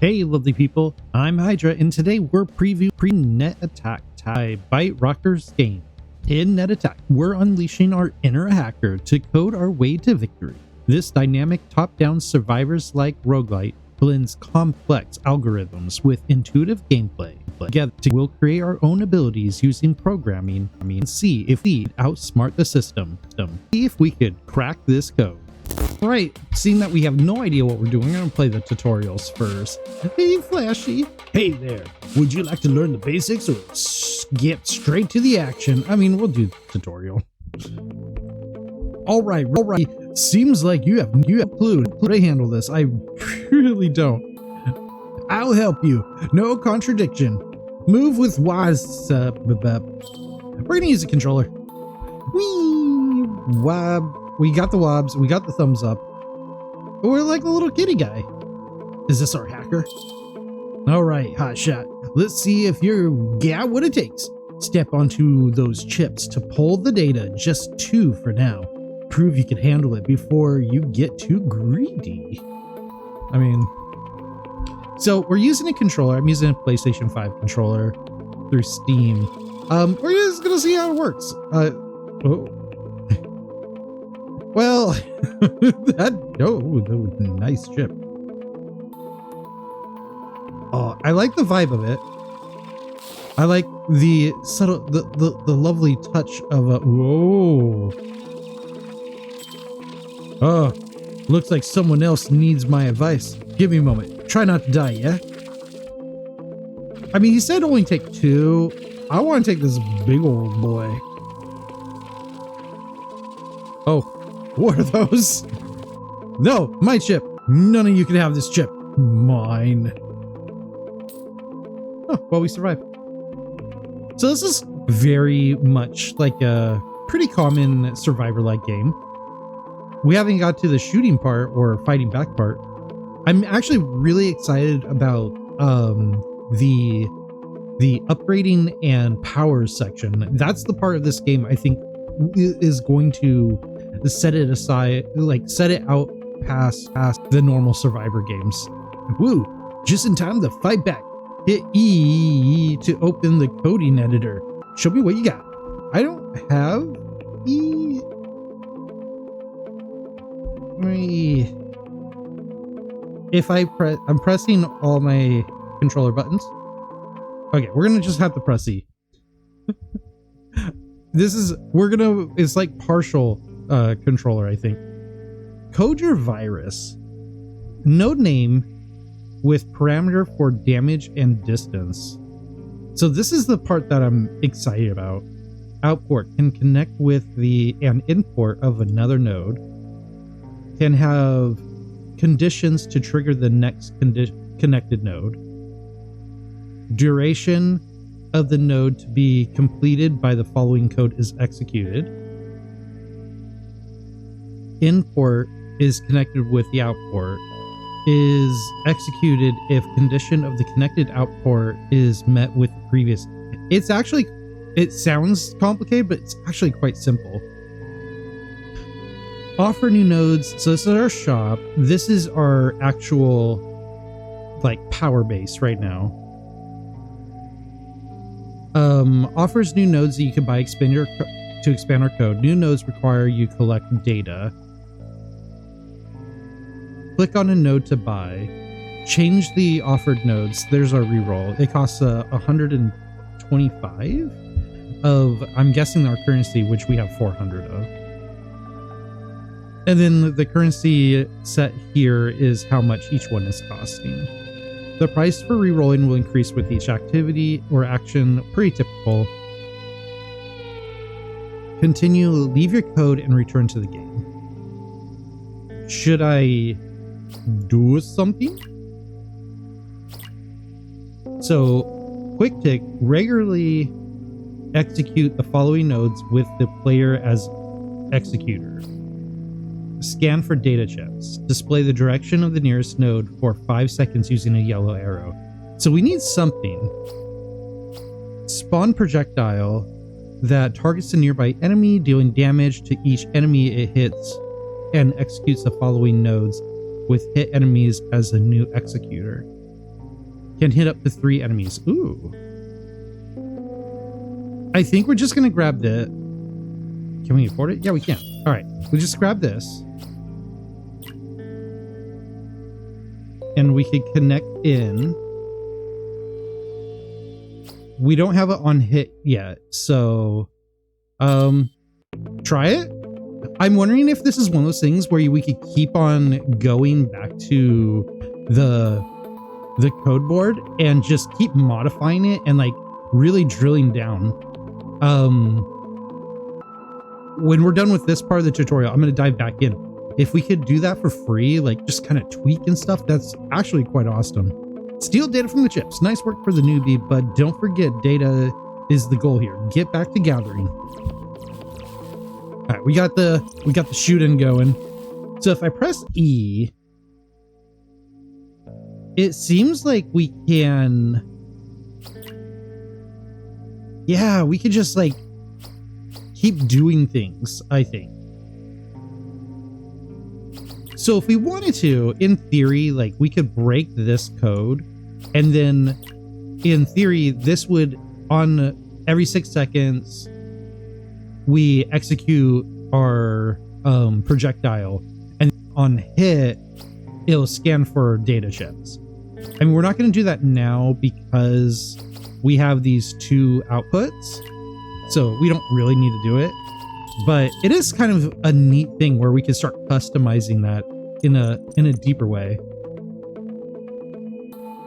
Hey lovely people, I'm Hydra and today we're previewing Net.Attack by ByteRockers Games. In Net.Attack, we're unleashing our inner hacker to code our way to victory. This dynamic top-down survivors-like roguelite blends complex algorithms with intuitive gameplay. Together, we'll create our own abilities using programming and see if we outsmart the system. See if we could crack this code. Alright, seeing that we have no idea what we're doing, I'm gonna play the tutorials first. Hey Flashy! Hey there, would you like to learn the basics or get straight to the action? I mean, we'll do tutorial. Alright, seems like you have a clue how to handle this. I really don't. I'll help you, no contradiction. Move with wise, we're gonna use a controller. Whee! Wob. We got the wobs, we got the thumbs up. We're like the little kitty guy. Is this our hacker? Alright, hotshot. Let's see if you're got what it takes. Step onto those chips to pull the data, just 2 for now. Prove you can handle it before you get too greedy. I mean, so we're using a controller. I'm using a PlayStation 5 controller through Steam. We're just gonna see how it works. Well, that was a nice chip. Oh, I like the vibe of it. I like the subtle, the lovely touch of a whoa. Oh, looks like someone else needs my advice. Give me a moment. Try not to die, yeah? I mean, he said only take 2. I want to take this big old boy. Oh. What are those? No, my chip. None of you can have this chip. Mine. Oh, well, we survived. So this is very much like a pretty common survivor-like game. We haven't got to the shooting part or fighting back part. I'm actually really excited about the upgrading and powers section. That's the part of this game I think is going to set it aside, like set it out past the normal survivor games. Woo! Just in time to fight back. Hit E to open the coding editor. Show me what you got. I don't have E. If I press, I'm pressing all my controller buttons. Okay, we're gonna just have to press E. It's like partial controller, I think. Code your virus. Node name with parameter for damage and distance. So this is the part that I'm excited about. Output can connect with an import of another node. Can have conditions to trigger the next connected node. Duration of the node to be completed by the following code is executed. Import is connected with the output. Is executed if condition of the connected output is met with the previous. It sounds complicated, but it's actually quite simple. Offer new nodes. So this is our shop. This is our actual like power base right now. Offers new nodes that you can buy to expand our code. New nodes require you collect data. Click on a node to buy. Change the offered nodes. There's our reroll. It costs 125 of, I'm guessing, our currency, which we have 400 of. And then the currency set here is how much each one is costing. The price for rerolling will increase with each activity or action. Pretty typical. Continue, leave your code, and return to the game. Should I do something? So, quick tick, regularly execute the following nodes with the player as executor. Scan for data chips. Display the direction of the nearest node for 5 seconds using a yellow arrow. So we need something. Spawn projectile that targets a nearby enemy, dealing damage to each enemy it hits, and executes the following nodes with hit enemies as a new executor. Can hit up to 3 enemies. Ooh. I think we're just gonna grab the... Can we afford it? Yeah, we can. All right, we just grab this. And we could connect in. We don't have it on hit yet, so... Try it? I'm wondering if this is one of those things where we could keep on going back to the code board and just keep modifying it and like really drilling down. When we're done with this part of the tutorial, I'm going to dive back in. If we could do that for free, like just kind of tweak and stuff, that's actually quite awesome. Steal data from the chips. Nice work for the newbie, but don't forget data is the goal here. Get back to gathering. All right, we got the shooting going. So if I press E, it seems like we can... Yeah, we could just like keep doing things, I think. So if we wanted to, in theory, like we could break this code and then in theory, this would on every 6 seconds, we execute our projectile and on hit, it'll scan for data chips. I mean, we're not going to do that now because we have these 2 outputs, so we don't really need to do it. But it is kind of a neat thing where we can start customizing that in a deeper way.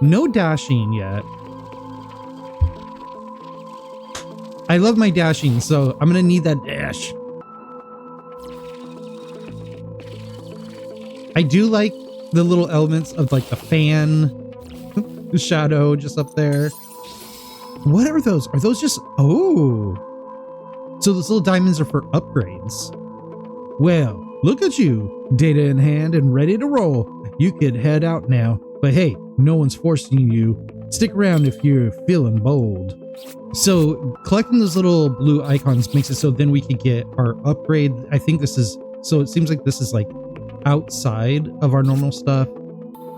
No dashing yet. I love my dashing, so I'm gonna need that dash. I do like the little elements of like the fan, the shadow just up there. What are those? Are those just... Oh. So those little diamonds are for upgrades. Well, look at you. Data in hand and ready to roll. You could head out now. But hey, no one's forcing you. Stick around if you're feeling bold. So collecting those little blue icons makes it so then we could get our upgrade. I think this is... So it seems like this is like outside of our normal stuff.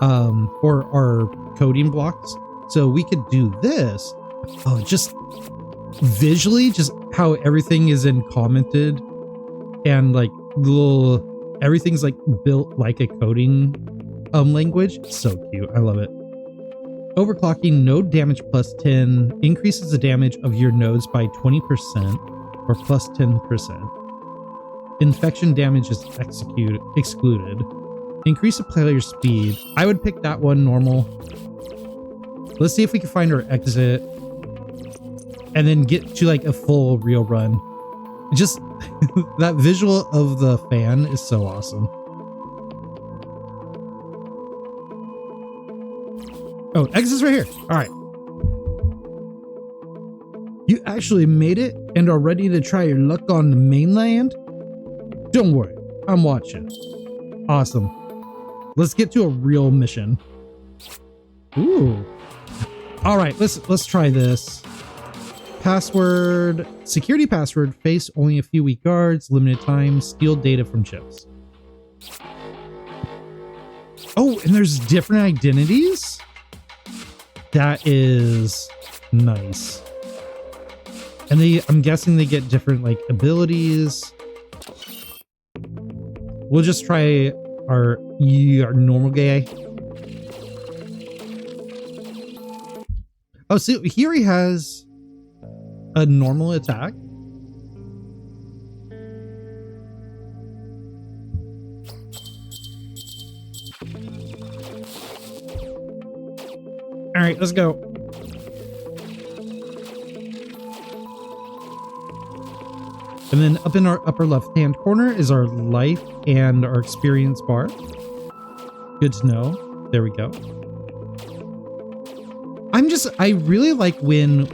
Or our coding blocks. So we could do this. Oh, just visually, just how everything is in commented and like little, everything's like built like a coding language. So cute. I love it. Overclocking node damage plus 10 increases the damage of your nodes by 20% or plus 10%. Infection damage is excluded. Increase the player speed. I would pick that one normal. Let's see if we can find our exit and then get to like a full real run. Just that visual of the fan is so awesome. Oh, exit's right here. All right. You actually made it and are ready to try your luck on the mainland? Don't worry, I'm watching. Awesome. Let's get to a real mission. Ooh. All right, let's try this. Password, security password, face only a few weak guards, limited time, steal data from chips. Oh, and there's different identities? That is nice. And I'm guessing they get different like abilities. We'll just try our normal guy. Oh, see, here he has a normal attack. All right, let's go. And then up in our upper left-hand corner is our life and our experience bar. Good to know. There we go. I really like when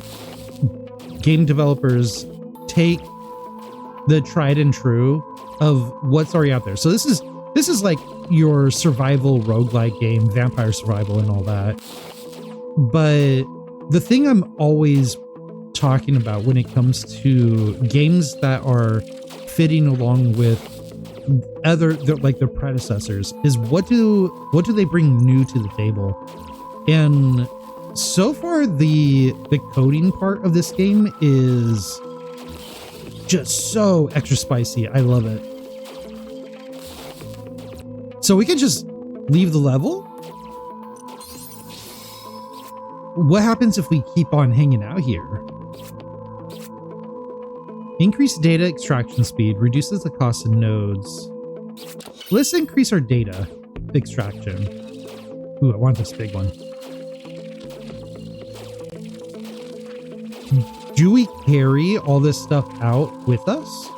game developers take the tried and true of what's already out there. So this is like your survival roguelike game, vampire survival and all that. But the thing I'm always talking about when it comes to games that are fitting along with other like their predecessors is what do they bring new to the table. And So far, the coding part of this game is just so extra spicy. I love it. So we can just leave the level? What happens if we keep on hanging out here? Increased data extraction speed reduces the cost of nodes. Let's increase our data extraction. Ooh, I want this big one. Do we carry all this stuff out with us?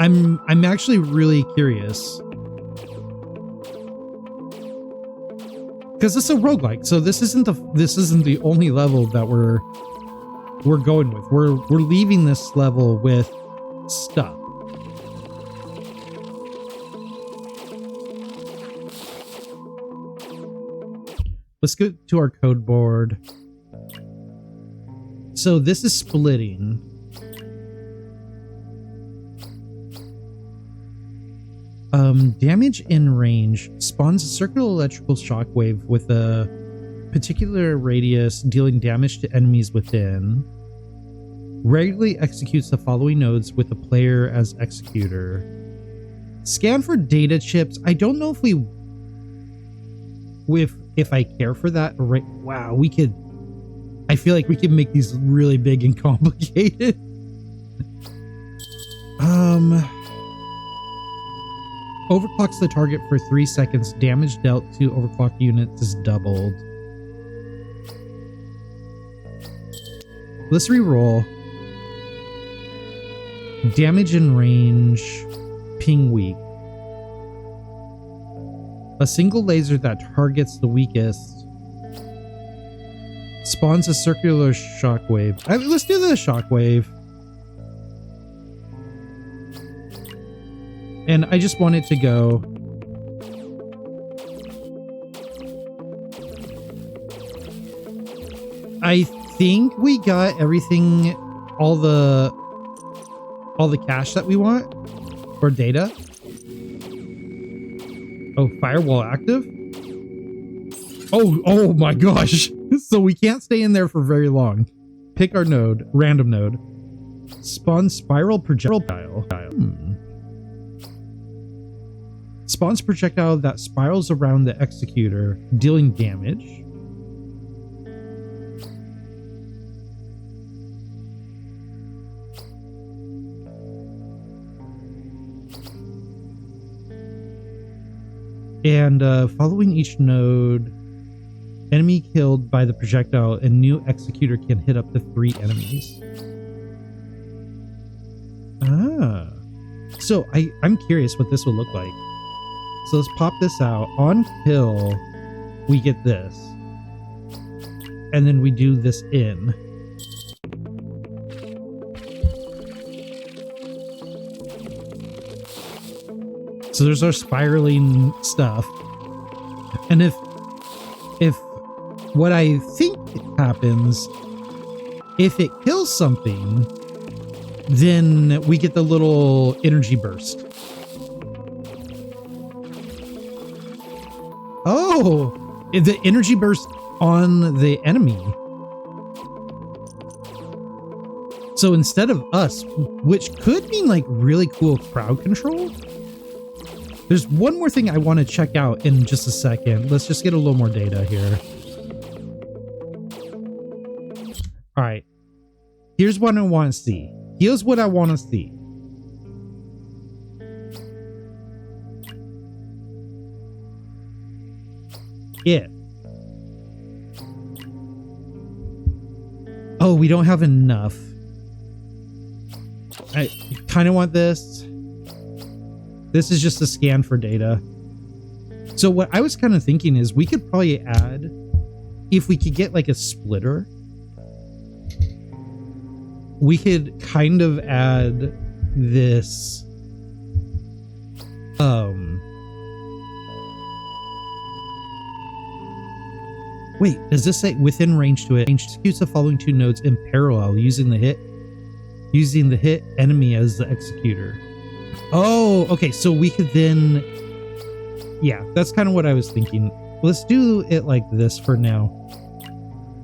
I'm actually really curious. Because it's a roguelike, so this isn't the only level that we're going with. We're leaving this level with stuff. Let's go to our code board. So this is splitting. Damage in range spawns a circular electrical shockwave with a particular radius, dealing damage to enemies within. Regularly executes the following nodes with the player as executor. Scan for data chips. I don't know if I care for that. Right? Wow, we could. I feel like we could make these really big and complicated. Overclocks the target for 3 seconds. Damage dealt to overclocked units is doubled. Let's re-roll. Damage in range. Ping weak. A single laser that targets the weakest spawns a circular shockwave. Let's do the shockwave. And I just want it to go. I think we got everything, all the cash that we want for data. Oh, firewall active. Oh my gosh. So we can't stay in there for very long. Pick our node, random node. Spawn spiral projectile. Spawns projectile that spirals around the executor, dealing damage. And following each node, enemy killed by the projectile, a new executor can hit up to 3 enemies. Ah. So I'm curious what this will look like. So let's pop this out. On kill, we get this. And then we do this in. So there's our spiraling stuff. And if what I think happens, if it kills something, then we get the little energy burst. Oh, the energy burst on the enemy. So instead of us, which could mean like really cool crowd control. There's one more thing I want to check out in just a second. Let's just get a little more data here. All right. Here's what I want to see. Here's what I want to see. Yeah. Oh, we don't have enough. I kind of want this. This is just a scan for data. So what I was kind of thinking is we could probably add, if we could get like a splitter, we could kind of add this wait, does this say within range to it? Executes the following 2 nodes in parallel using the hit enemy as the executor. Oh, okay. So we could then Yeah, that's kind of what I was thinking. Let's do it like this for now.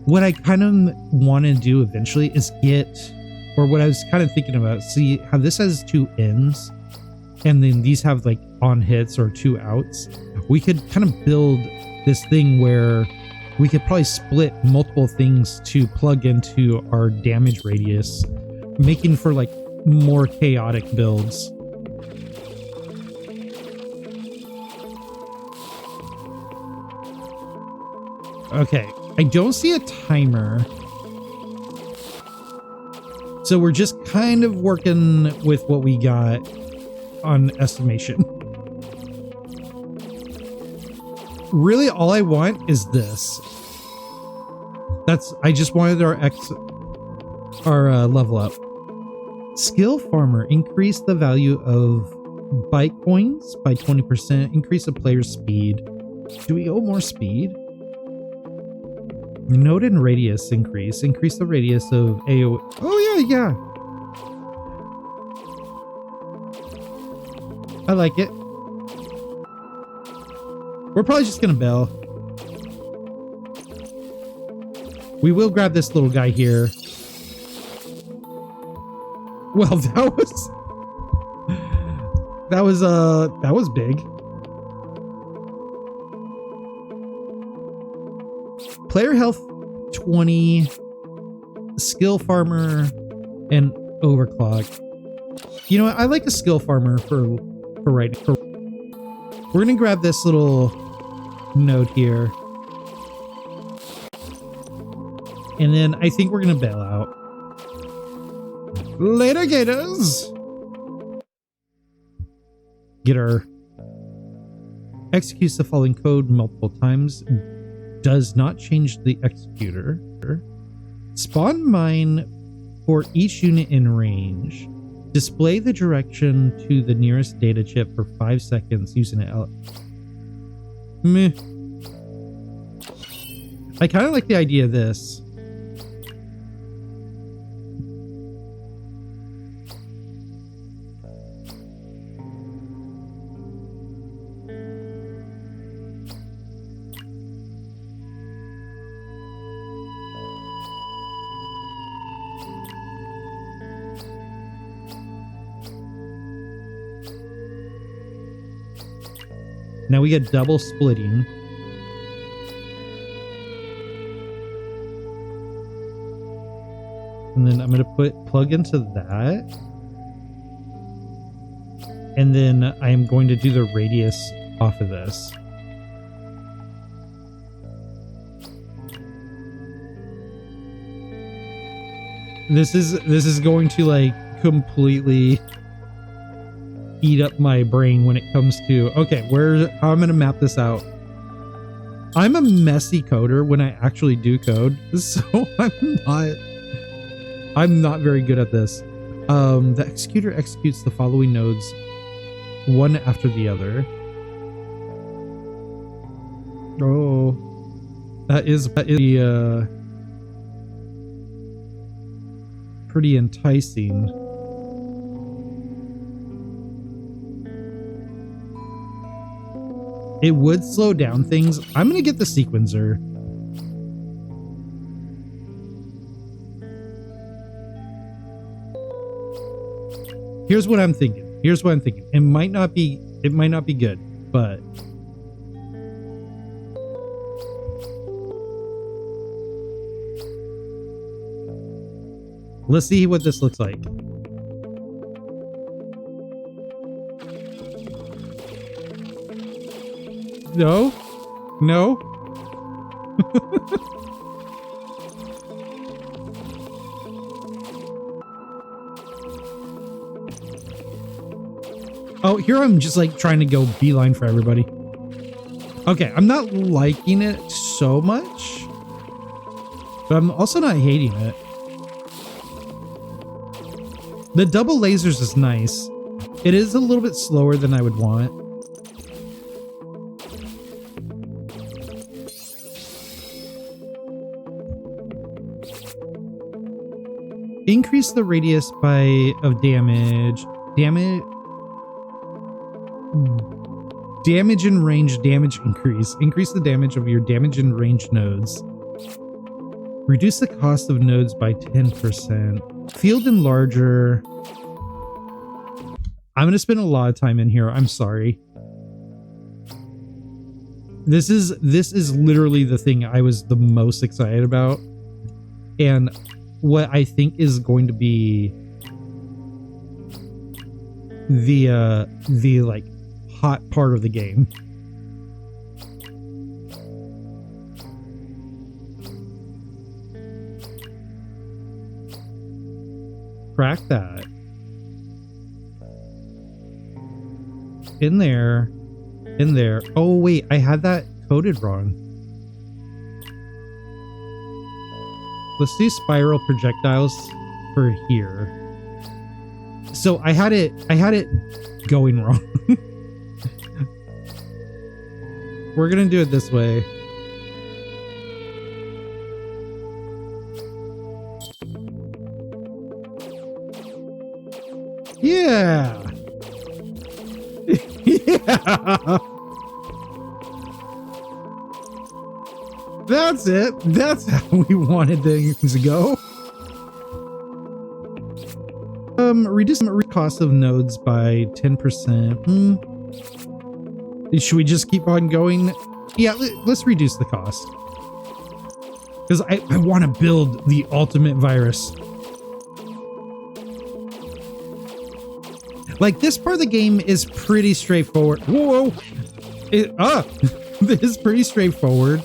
What I kind of want to do eventually is or what I was kind of thinking about, see how this has 2 ends and then these have like on hits or 2 outs. We could kind of build this thing where we could probably split multiple things to plug into our damage radius, making for like more chaotic builds. Okay, I don't see a timer. So we're just kind of working with what we got on estimation. Really, all I want is this. I just wanted our level up. Skill farmer, increase the value of byte coins by 20%, increase the player's speed. Do we go more speed? Node and radius increase the radius of AoE. Oh yeah. I like it. We're probably just gonna bail. We will grab this little guy here. Well, that was big. Player health 20, skill farmer, and overclock. You know what? I like a skill farmer for right now. We're gonna grab this little node here, and then I think we're gonna bail out. Later, gators. Getter executes the following code multiple times. Does not change the executor. Spawn mine for each unit in range. Display the direction to the nearest data chip for 5 seconds using it. Meh. I kind of like the idea of this. Now we get double splitting. And then I'm going to plug into that. And then I am going to do the radius off of this. This is going to like completely eat up my brain when it comes to, okay, how I'm going to map this out. I'm a messy coder when I actually do code, so I'm not very good at this. The executor executes the following nodes one after the other. Oh, that is pretty enticing. It would slow down things. I'm going to get the sequencer. Here's what I'm thinking. It might not be good, but let's see what this looks like. No. Oh, here I'm just like trying to go beeline for everybody. Okay, I'm not liking it so much, but I'm also not hating it. The double lasers is nice. It is a little bit slower than I would want. Increase the radius of damage. Damage and range damage increase. Increase the damage of your damage and range nodes. Reduce the cost of nodes by 10%. Field enlarger. I'm going to spend a lot of time in here. I'm sorry. This is literally the thing I was the most excited about. And what I think is going to be the like hot part of the game. Crack that. In there. In there. Oh wait, I had that coded wrong. Let's do spiral projectiles for here. So I had it going wrong. We're gonna do it this way. Yeah. Yeah. That's it. That's how we wanted things to go. Reduce the cost of nodes by 10%. Should we just keep on going? Yeah, let's reduce the cost. Because I want to build the ultimate virus. Like, this part of the game is pretty straightforward. Whoa! This is pretty straightforward.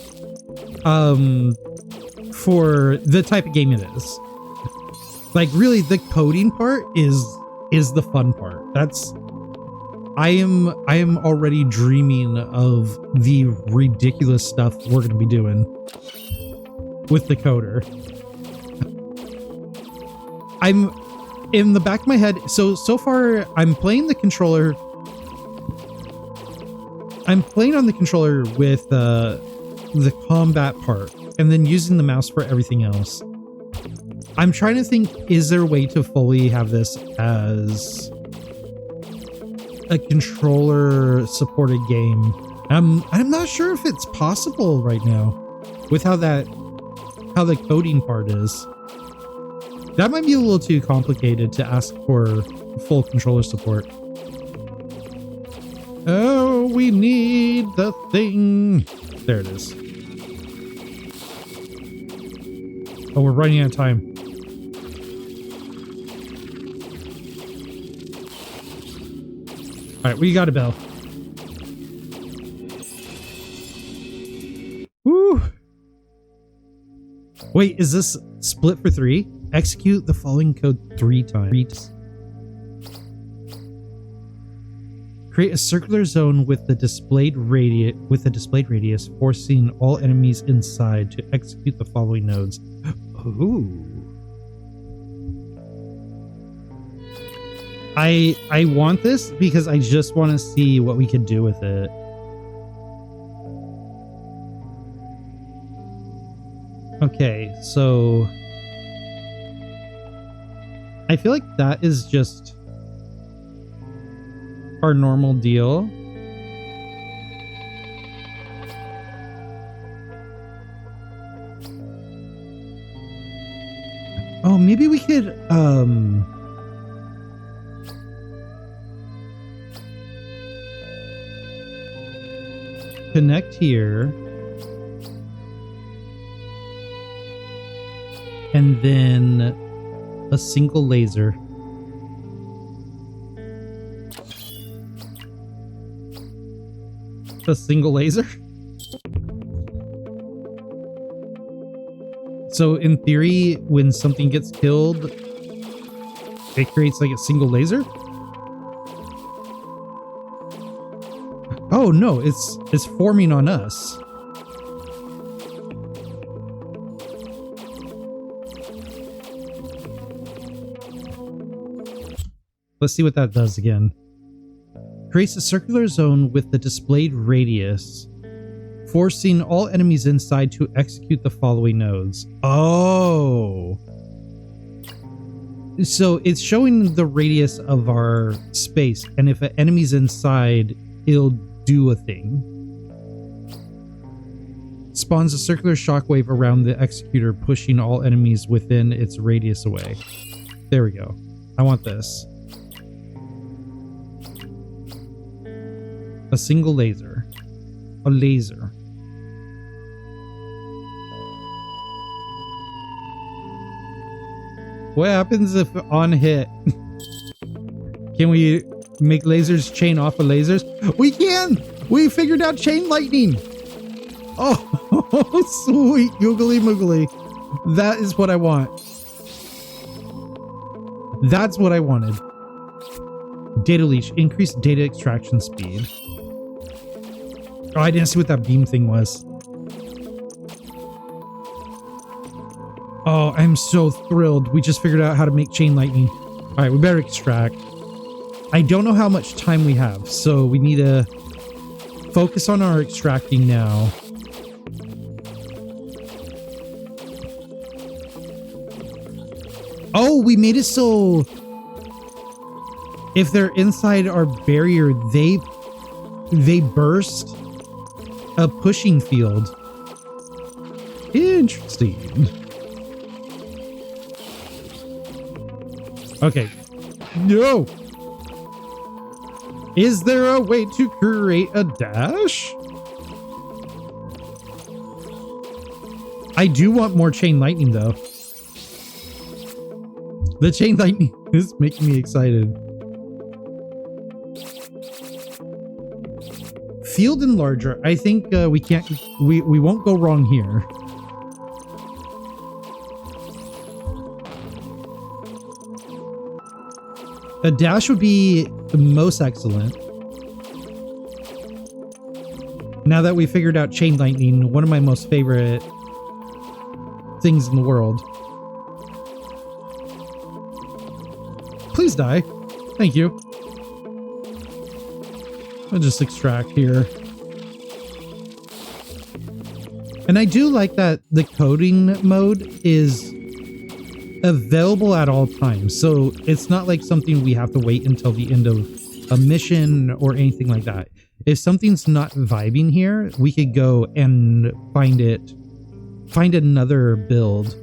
For the type of game it is. Like, really, the coding part is the fun part. That's... I am already dreaming of the ridiculous stuff we're going to be doing with the coder. I'm in the back of my head. So far I'm playing the controller. I'm playing on the controller with the combat part and then using the mouse for everything else. I'm trying to think, is there a way to fully have this as a controller supported game? I'm not sure if it's possible right now with how the coding part is. That might be a little too complicated to ask for full controller support. Oh, we need the thing. There it is. Oh, we're running out of time. All right, we got a bell. Woo! Wait, is this split for 3? Execute the following code 3 times. Create a circular zone with the displayed radius, forcing all enemies inside to execute the following nodes. Ooh. I want this because I just want to see what we could do with it. Okay, so I feel like that is just our normal deal. Oh, maybe we could connect here and then a single laser. A single laser? So in theory, when something gets killed, it creates like a single laser? Oh no, it's forming on us. Let's see what that does again. Creates a circular zone with the displayed radius, forcing all enemies inside to execute the following nodes. Oh. So it's showing the radius of our space, and if an enemy's inside, it'll do a thing. Spawns a circular shockwave around the executor, pushing all enemies within its radius away. There we go. I want this. A single laser. A laser. What happens if on hit? Can we make lasers chain off of lasers? We can! We figured out chain lightning! Oh, sweet googly moogly. That is what I want. That's what I wanted. Data leash. Increased data extraction speed. Oh, I didn't see what that beam thing was. Oh, I'm so thrilled. We just figured out how to make chain lightning. All right, we better extract. I don't know how much time we have, so we need to focus on our extracting now. Oh, we made it so if they're inside our barrier, they burst a pushing field. Interesting. Okay. No. Is there a way to create a dash? I do want more chain lightning though. The chain lightning is making me excited. Field enlarger. I think we won't go wrong here. A dash would be the most excellent. Now that we figured out chain lightning, one of my most favorite things in the world. Please die. Thank you. I'll just extract here. And I do like that the coding mode is available at all times. So it's not like something we have to wait until the end of a mission or anything like that. If something's not vibing here, we could go and find another build.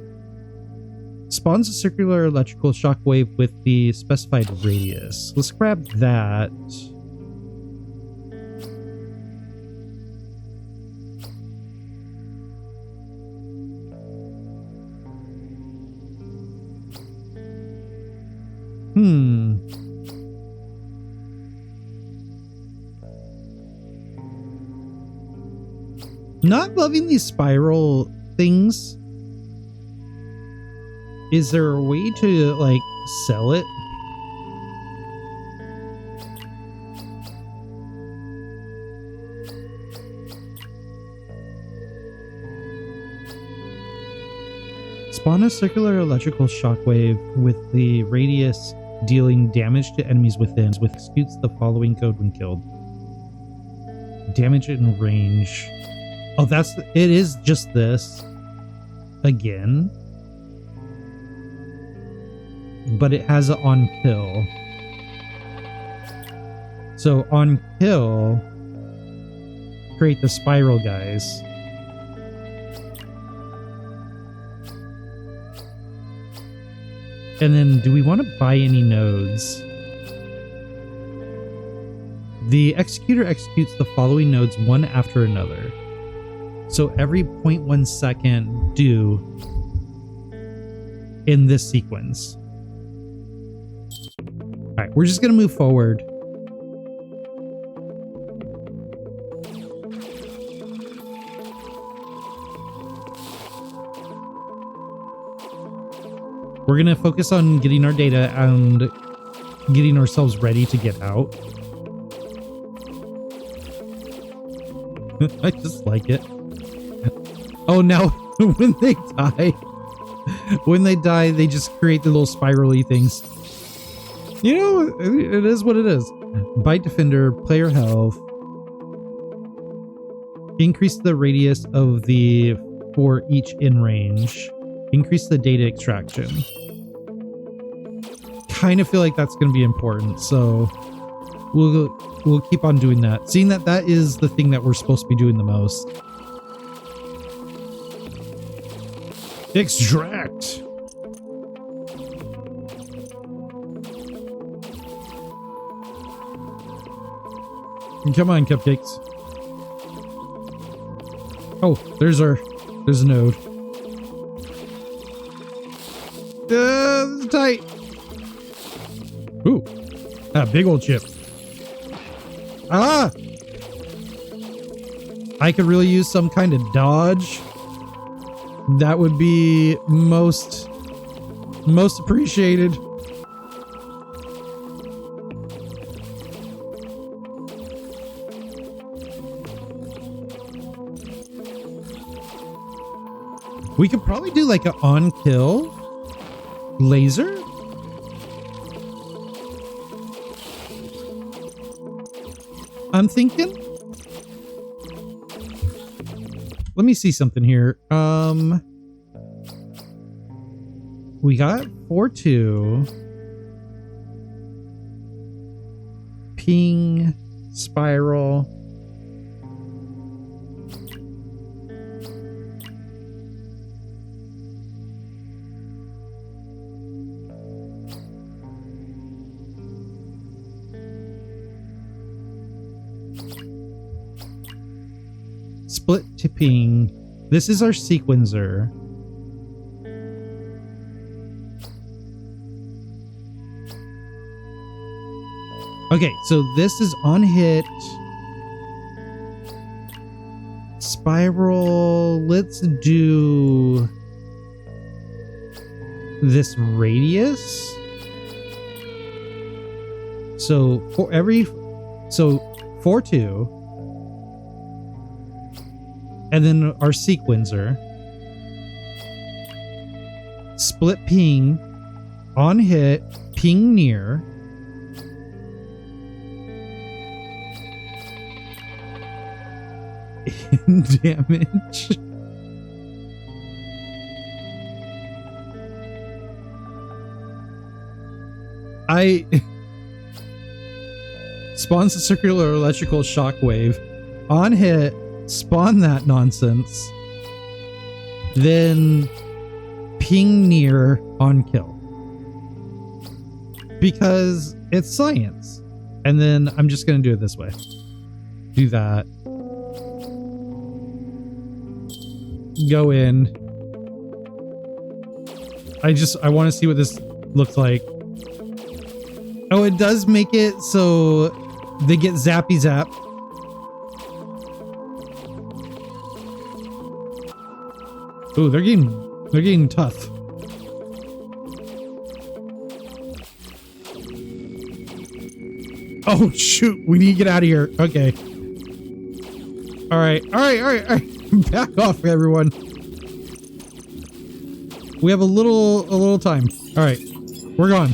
Spawns a circular electrical shockwave with the specified radius. Let's grab that. Not loving these spiral things. Is there a way to like sell it? Spawn a circular electrical shockwave with the radius dealing damage to enemies within. Executes the following code when killed. Damage in range. Oh, it is just this. Again. But it has an on kill. So on kill, create the spiral guys. And then do we want to buy any nodes? The executor executes the following nodes one after another. So every 0.1 second do in this sequence. All right, we're just going to move forward. We're going to focus on getting our data and getting ourselves ready to get out. I just like it. Oh, now when they die, they just create the little spirally things. You know, it is what it is. Byte Defender, player health. Increase the radius of the for each in range. Increase the data extraction. Kind of feel like that's going to be important, so we'll we'll keep on doing that. Seeing that that is the thing that we're supposed to be doing the most. Extract. Come on, cupcakes. Oh, there's a node. This is tight. Ooh, that big old chip. Ah! I could really use some kind of dodge. That would be most appreciated. We could probably do like an on-kill laser. I'm thinking. Let me see something here. We got 4-2. Ping, spiral. Split tipping. This is our sequencer. Okay, so this is on hit. Spiral. Let's do this radius. So for every, so 4-2. And then our sequencer. Split ping. On hit. Ping near. Damage. Spawns a circular electrical shockwave. On hit. Spawn that nonsense, then ping near on kill, because it's science. And then I'm just gonna do it this way. Do that. Go in. I want to see what this looks like. Oh, it does make it so they get zappy zap. Ooh, they're getting tough. Oh shoot, we need to get out of here. Okay. All right. Back off, everyone. We have a little time. All right, we're gone.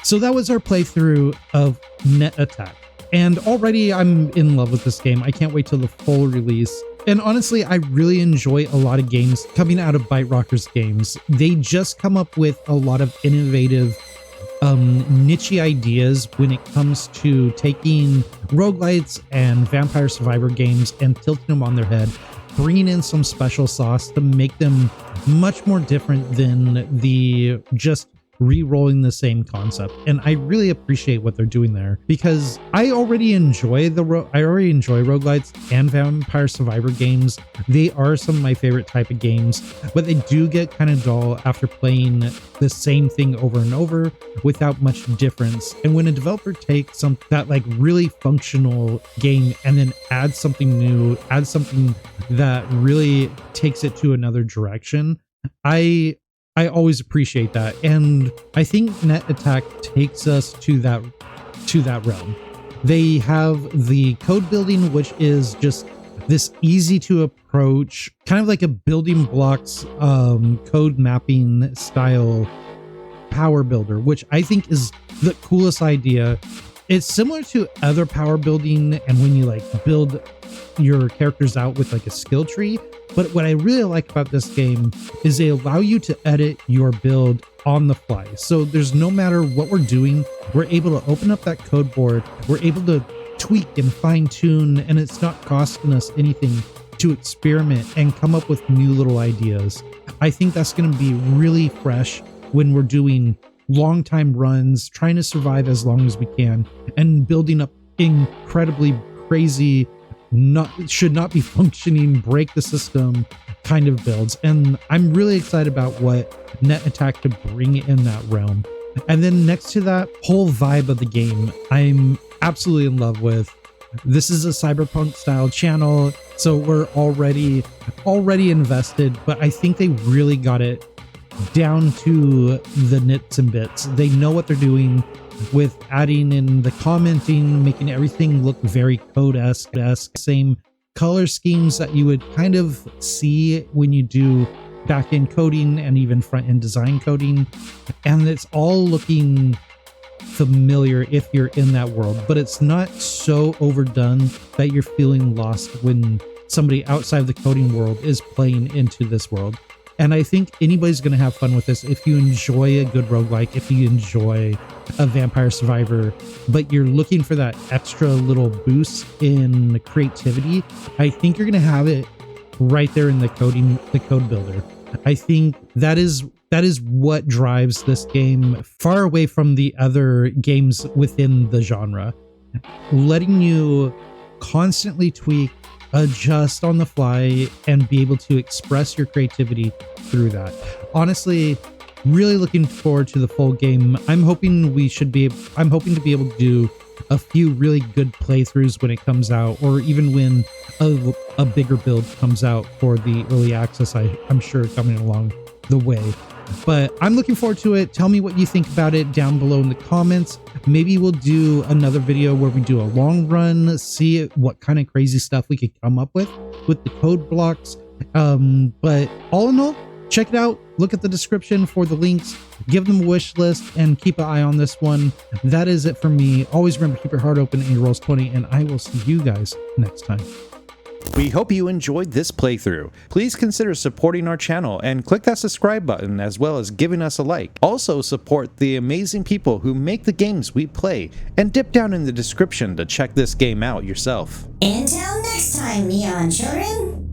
So that was our playthrough of Net.Attack. And already I'm in love with this game. I can't wait till the full release. And honestly, I really enjoy a lot of games coming out of ByteRockers Games. They just come up with a lot of innovative, niche ideas when it comes to taking roguelites and vampire survivor games and tilting them on their head, bringing in some special sauce to make them much more different than the just re-rolling the same concept. And I really appreciate what they're doing there, because I already enjoy roguelites and vampire survivor games. They are some of my favorite type of games, but they do get kind of dull after playing the same thing over and over without much difference. And when a developer takes that like really functional game and then adds something new, adds something that really takes it to another direction, I always appreciate that. And I think Net.Attack takes us to that realm. They have the code building, which is just this easy to approach, kind of like a building blocks code mapping style power builder, which I think is the coolest idea. It's similar to other power building and when you like build your characters out with like a skill tree. But what I really like about this game is they allow you to edit your build on the fly. So there's no matter what we're doing, we're able to open up that code board. We're able to tweak and fine tune, and it's not costing us anything to experiment and come up with new little ideas. I think that's going to be really fresh when we're doing long time runs, trying to survive as long as we can, and building up incredibly crazy, should not be functioning, break the system kind of builds. And I'm really excited about what Net.Attack to bring in that realm. And then next to that whole vibe of the game, I'm absolutely in love with. This is a cyberpunk style channel, so we're already invested, but I think they really got it down to the nits and bits. They know what they're doing with adding in the commenting, making everything look very code-esque, same color schemes that you would kind of see when you do back-end coding and even front-end design coding. And it's all looking familiar if you're in that world, but it's not so overdone that you're feeling lost when somebody outside of the coding world is playing into this world. And I think anybody's going to have fun with this if you enjoy a good roguelike, if you enjoy a Vampire Survivor, but you're looking for that extra little boost in creativity. I think you're going to have it right there in the code builder. I think that is what drives this game far away from the other games within the genre. Letting you constantly tweak, adjust on the fly, and be able to express your creativity through that. Honestly, really looking forward to the full game. I'm hoping to be able to do a few really good playthroughs when it comes out, or even when a bigger build comes out for the early access. I'm sure coming along the way. But I'm looking forward to it. Tell me what you think about it down below in the comments. Maybe we'll do another video where we do a long run, see what kind of crazy stuff we could come up with the code blocks. But all in all, check it out. Look at the description for the links. Give them a wish list and keep an eye on this one. That is it for me. Always remember, keep your heart open and your rolls 20, and I will see you guys next time. We hope you enjoyed this playthrough. Please consider supporting our channel and click that subscribe button, as well as giving us a like. Also support the amazing people who make the games we play, and dip down in the description to check this game out yourself. Until next time, Neon Children.